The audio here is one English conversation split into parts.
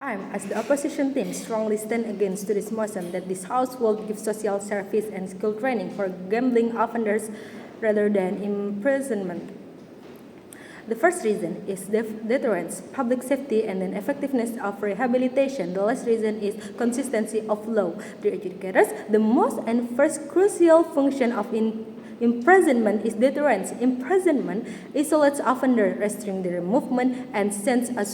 As the opposition team, strongly stand against this motion that this House will give social service and skill training for gambling offenders rather than imprisonment. The first reason is deterrence, public safety, and then effectiveness of rehabilitation. The last reason is consistency of law. Dear educators, the most and first crucial function of imprisonment is deterrence. Imprisonment isolates offenders, restricting their movement, and sends a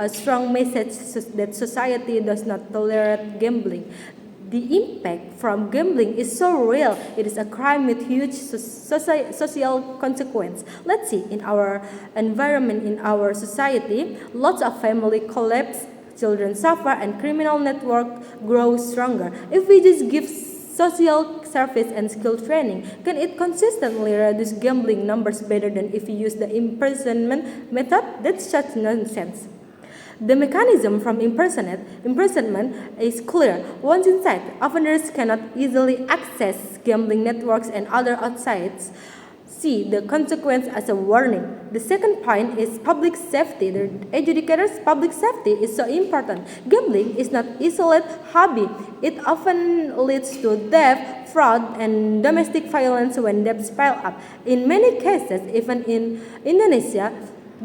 strong message that society does not tolerate gambling. The impact from gambling is so real. It is a crime with huge social consequence. Let's see, in our environment, in our society, lots of family collapse, children suffer, and criminal network grow stronger. If we just give social service and skill training, can it consistently reduce gambling numbers better than if we use the imprisonment method? That's such nonsense. The mechanism from imprisonment is clear. Once inside, offenders cannot easily access gambling networks and other outsides. See the consequence as a warning. The second point is public safety. The educators' public safety is so important. Gambling is not isolated hobby. It often leads to theft, fraud, and domestic violence when debts pile up. In many cases, even in Indonesia,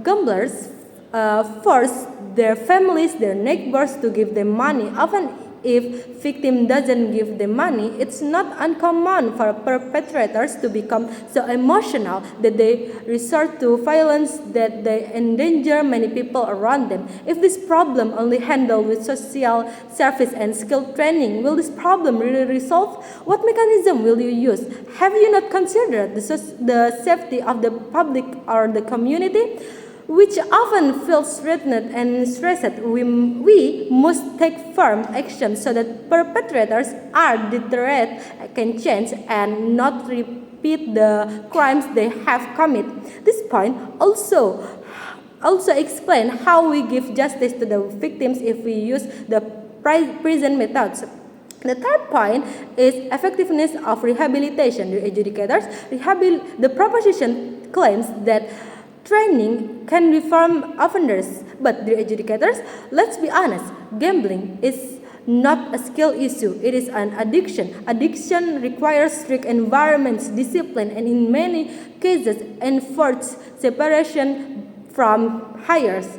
gamblers force their families, their neighbors to give them money. Often if victim doesn't give them money, it's not uncommon for perpetrators to become so emotional that they resort to violence that they endanger many people around them. If this problem only handled with social service and skill training, will this problem really resolve? What mechanism will you use? Have you not considered the safety of the public or the community, which often feels threatened and stressed? We must take firm action so that perpetrators are deterred, can change, and not repeat the crimes they have committed. This point also explain how we give justice to the victims if we use the prison methods. The third point is effectiveness of rehabilitation. The educators, the proposition claims that training can reform offenders, but dear educators, let's be honest, gambling is not a skill issue, it is an addiction. Addiction requires strict environments, discipline, and in many cases enforced separation from hires.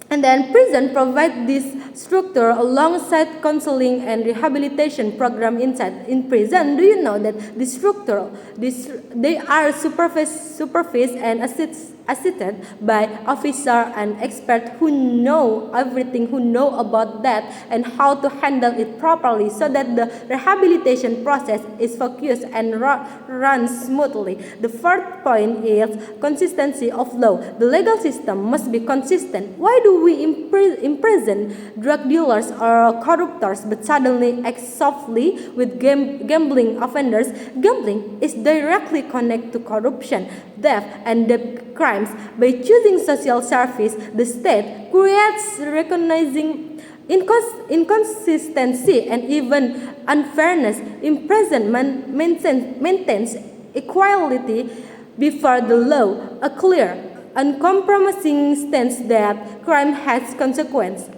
And then prison provides this structure alongside counseling and rehabilitation program inside. In prison, do you know that this structure, they are supervised and assisted by officer and expert who know everything, who know about that and how to handle it properly so that the rehabilitation process is focused and runs smoothly. The fourth point is consistency of law. The legal system must be consistent. Why do we imprison drug dealers or corruptors but suddenly act softly with gambling offenders? Gambling is directly connected to corruption, theft, and debt crimes. By choosing social service, the state creates recognizing inconsistency and even unfairness. Imprisonment maintains equality before the law, a clear, uncompromising stance that crime has consequence.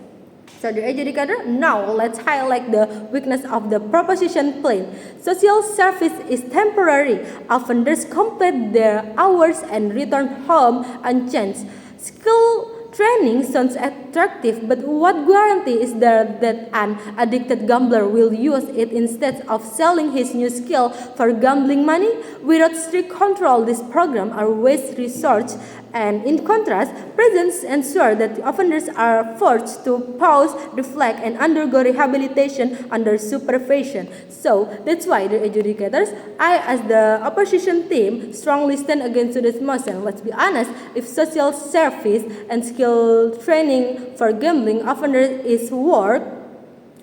So the educator, now let's highlight the weakness of the proposition plain. Social service is temporary. Offenders complete their hours and return home unchanged. Skill training sounds attractive, but what guarantee is there that an addicted gambler will use it instead of selling his new skill for gambling money? Without strict control, this program are waste resource. And in contrast, prisons ensure that offenders are forced to pause, reflect, and undergo rehabilitation under supervision. So that's why the educators, I as the opposition team, strongly stand against this motion. Let's be honest, if social service and skill training for gambling offenders is work,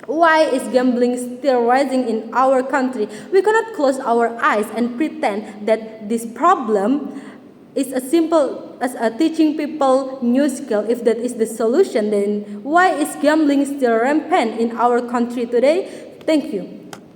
why is gambling still rising in our country? We cannot close our eyes and pretend that this problem is as simple as teaching people new skill. If that is the solution, then why is gambling still rampant in our country today? Thank you.